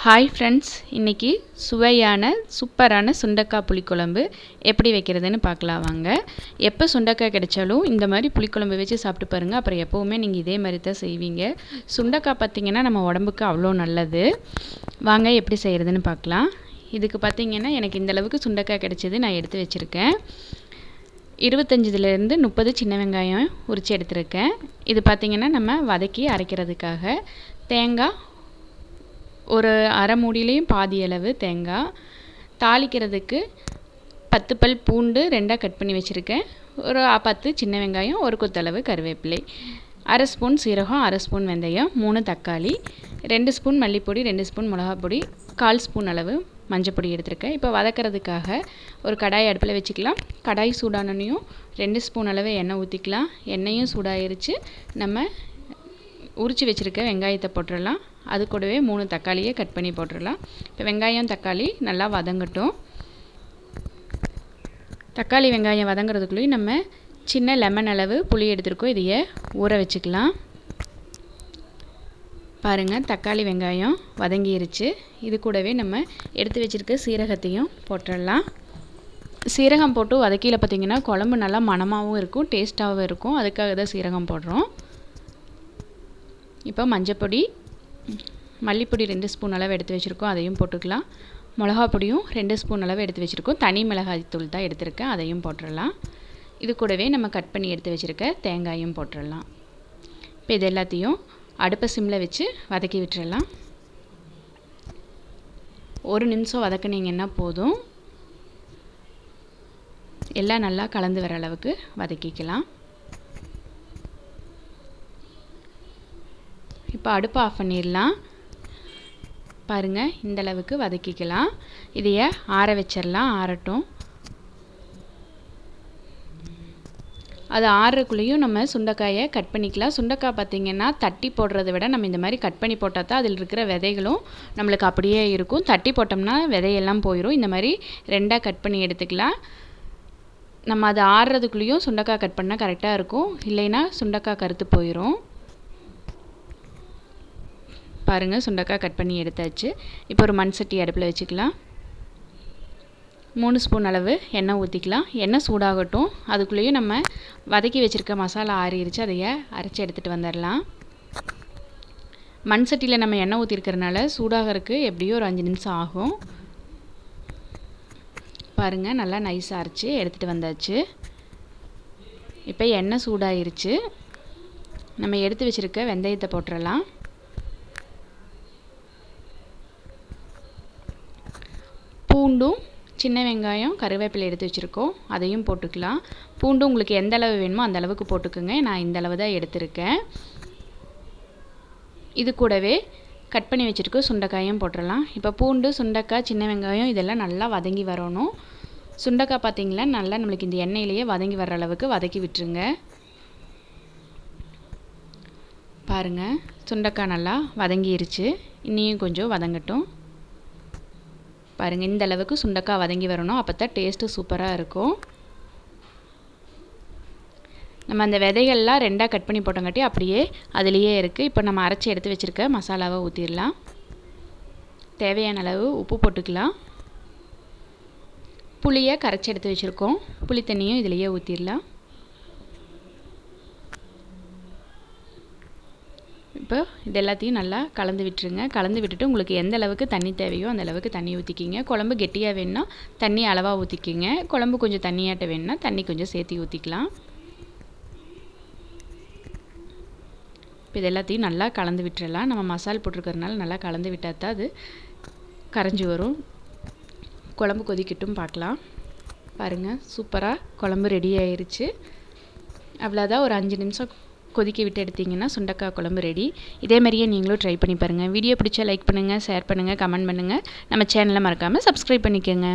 Hi friends, இன்றைக்கி சுவையான சூப்பரான சுண்டக்காய் புளிக்குழம்பு எப்படி வைக்கிறதுன்னு பார்க்கலாம் வாங்க. எப்போ சுண்டக்காய் கிடைச்சாலும் இந்த மாதிரி புளிக்குழம்பு வச்சு சாப்பிட்டு பாருங்கள். அப்புறம் எப்போவுமே நீங்கள் இதே மாதிரி தான் செய்வீங்க. சுண்டக்காய் பார்த்திங்கன்னா நம்ம உடம்புக்கு அவ்வளோ நல்லது. வாங்க எப்படி செய்கிறதுன்னு பார்க்கலாம். இதுக்கு பார்த்திங்கன்னா எனக்கு இந்தளவுக்கு சுண்டக்காய் கிடைச்சது நான் எடுத்து வச்சுருக்கேன். 25லேருந்து 30 சின்ன வெங்காயம் உரித்து எடுத்துருக்கேன். இது பார்த்திங்கன்னா நம்ம வதக்கி அரைக்கிறதுக்காக. தேங்காய் ஒரு அரை மூடியிலையும் பாதி அளவு தேங்காய். தாளிக்கிறதுக்கு 10 பல் பூண்டு 2ஆக கட் பண்ணி வச்சுருக்கேன். ஒரு 10 சின்ன வெங்காயம், ஒரு கொத்தளவு கருவேப்பிலை, அரை ஸ்பூன் சீரகம், அரை ஸ்பூன் வெந்தயம், 3 தக்காளி, 2 ஸ்பூன் மல்லிப்பொடி, 2 ஸ்பூன் மிளகாப்பொடி, 1/4 ஸ்பூன் அளவு மஞ்சப்பொடி எடுத்திருக்கேன். இப்போ வதக்கிறதுக்காக ஒரு கடாய் அடுப்பில் வச்சுக்கலாம். கடாய் சூடானனையும் 2 ஸ்பூன் அளவு எண்ணெய் ஊற்றிக்கலாம். எண்ணெயும் சூடாயிருச்சு. நம்ம உரித்து வச்சுருக்க வெங்காயத்தை போட்டுடலாம். அது கூடவே 3 தக்காளியை கட் பண்ணி போட்டுடலாம். இப்போ வெங்காயம் தக்காளி நல்லா வதங்கட்டும். தக்காளி வெங்காயம் வதங்கிறதுக்குள்ளேயும் நம்ம சின்ன லெமன் அளவு புளி எடுத்துருக்கோம். இதையே ஊற வச்சுக்கலாம். பாருங்கள், தக்காளி வெங்காயம் வதங்கிருச்சு. இது கூடவே நம்ம எடுத்து வச்சுருக்க சீரகத்தையும் போட்டுடலாம். சீரகம் போட்டு வதக்கியில் பார்த்திங்கன்னா குழம்பு நல்லா மணமாகவும் இருக்கும், டேஸ்ட்டாகவும் இருக்கும். அதுக்காக தான் சீரகம் போடுறோம். இப்போ மஞ்சப்பொடி, மல்லிப்பொடி 2 ஸ்பூன் அளவு எடுத்து வச்சுருக்கோம், அதையும் போட்டுக்கலாம். மிளகா பொடியும் 2 ஸ்பூன் அளவு எடுத்து வச்சுருக்கோம். தனி மிளகாய் தூள் தான் எடுத்துருக்கேன், அதையும் போட்டுடலாம். இது கூடவே நம்ம கட் பண்ணி எடுத்து வச்சுருக்க தேங்காயும் போட்டுடலாம். இப்போ இது எல்லாத்தையும் அடுப்பை சிம்மில் வச்சு வதக்கி விட்டுறலாம். 1 நிமிஷம் வதக்குனீங்கன்னா போதும். எல்லாம் நல்லா கலந்து வர அளவுக்கு வதக்கிக்கலாம். இப்போ அடுப்பை ஆஃப் பண்ணிடலாம். பாருங்கள், இந்தளவுக்கு வதக்கிக்கலாம். இதையை ஆற வச்சிடலாம். ஆறட்டும். அது ஆறுறக்குள்ளேயும் நம்ம சுண்டைக்காயை கட் பண்ணிக்கலாம். சுண்டைக்காய் பார்த்திங்கன்னா தட்டி போடுறத விட நம்ம இந்த மாதிரி கட் பண்ணி போட்டால் தான் அதில் இருக்கிற விதைகளும் நம்மளுக்கு அப்படியே இருக்கும். தட்டி போட்டோம்னா விதையெல்லாம் போயிடும். இந்த மாதிரி 2ஆக கட் பண்ணி எடுத்துக்கலாம். நம்ம அது ஆறுறதுக்குள்ளேயும் சுண்டைக்காய் கட் பண்ணால் கரெக்டாக இருக்கும். இல்லைன்னா சுண்டைக்காய் கருத்து போயிடும். பாருங்கள், சுண்டைக்காய் கட் பண்ணி எடுத்தாச்சு. இப்போ ஒரு மண் சட்டி அடுப்பில் வச்சுக்கலாம். 3 ஸ்பூன் அளவு எண்ணெய் ஊற்றிக்கலாம். எண்ணெய் சூடாகட்டும். அதுக்குள்ளேயும் நம்ம வதக்கி வச்சுருக்க மசாலா ஆறிடுச்சு. அதையே அரைச்சி எடுத்துகிட்டு வந்துடலாம். மண் சட்டியில் நம்ம எண்ணெய் ஊற்றிருக்கிறதுனால சூடாகிறதுக்கு எப்படியும் ஒரு 5 நிமிஷம் ஆகும். பாருங்கள், நல்லா நைஸாக அரைச்சி எடுத்துகிட்டு வந்தாச்சு. இப்போ எண்ணெய் சூடாயிருச்சு. நம்ம எடுத்து வச்சுருக்க வெந்தயத்தை போட்டுடலாம். பூண்டும் சின்ன வெங்காயம் கருவேப்பிலை எடுத்து வச்சுருக்கோம், அதையும் போட்டுக்கலாம். பூண்டு உங்களுக்கு எந்த அளவு வேணுமோ அந்த அளவுக்கு போட்டுக்கோங்க. நான் இந்த அளவு தான் எடுத்திருக்கேன். இது கூடவே கட் பண்ணி வச்சுருக்க சுண்டைக்காயும் போட்டுடலாம். இப்போ பூண்டு, சுண்டைக்காய், சின்ன வெங்காயம் இதெல்லாம் நல்லா வதங்கி வரணும். சுண்டைக்காய் பார்த்திங்களா நல்லா நம்மளுக்கு இந்த எண்ணெயிலேயே வதங்கி வர்ற அளவுக்கு வதக்கி விட்டுருங்க. பாருங்கள், சுண்டைக்காய் நல்லா வதங்கிருச்சு. இன்னியும் கொஞ்சம் வதங்கட்டும். பாருங்கள், இந்த அளவுக்கு சுண்டைக்காய் வதங்கி வரணும். அப்போ தான் டேஸ்ட்டு சூப்பராக இருக்கும். நம்ம அந்த விதைகள்லாம் 2ஆக கட் பண்ணி போட்டங்காட்டி அப்படியே அதுலேயே இருக்குது. இப்போ நம்ம அரைச்சி எடுத்து வச்சுருக்க மசாலாவை ஊற்றிடலாம். தேவையான அளவு உப்பு போட்டுக்கலாம். புளியை கரைச்சி எடுத்து வச்சுருக்கோம், புளி தண்ணியும் இதிலையே ஊற்றிடலாம். இப்போ இது எல்லாத்தையும் நல்லா கலந்து விட்டுருங்க. கலந்து விட்டுட்டு உங்களுக்கு எந்த அளவுக்கு தண்ணி தேவையோ அந்த அளவுக்கு தண்ணி ஊற்றிக்கிங்க. குழம்பு கெட்டியாக வேணுன்னா தண்ணி அளவாக ஊற்றிக்கிங்க. குழம்பு கொஞ்சம் தண்ணியாட்ட வேணுன்னா தண்ணி கொஞ்சம் சேர்த்து ஊற்றிக்கலாம். இப்போ இது எல்லாத்தையும் நல்லா கலந்து விட்டுறலாம். நம்ம மசால் போட்டிருக்கிறதுனால நல்லா கலந்து விட்டால் தான் அது கரைஞ்சி வரும். குழம்பு கொதிக்கட்டும், பார்க்கலாம். பாருங்கள், சூப்பராக குழம்பு ரெடி ஆயிடுச்சு. அவ்வளோதான், ஒரு 5 நிமிஷம் கொதிக்க விட்டு எடுத்திங்கன்னா சுண்டைக்காய் குழம்பு ரெடி. இதே மாதிரியே நீங்களும் ட்ரை பண்ணி பாருங்கள். வீடியோ பிடிச்சா லைக் பண்ணுங்கள், ஷேர் பண்ணுங்கள், கமெண்ட் பண்ணுங்கள். நம்ம சேனலை மறக்காமல் சப்ஸ்கிரைப் பண்ணிக்கோங்க.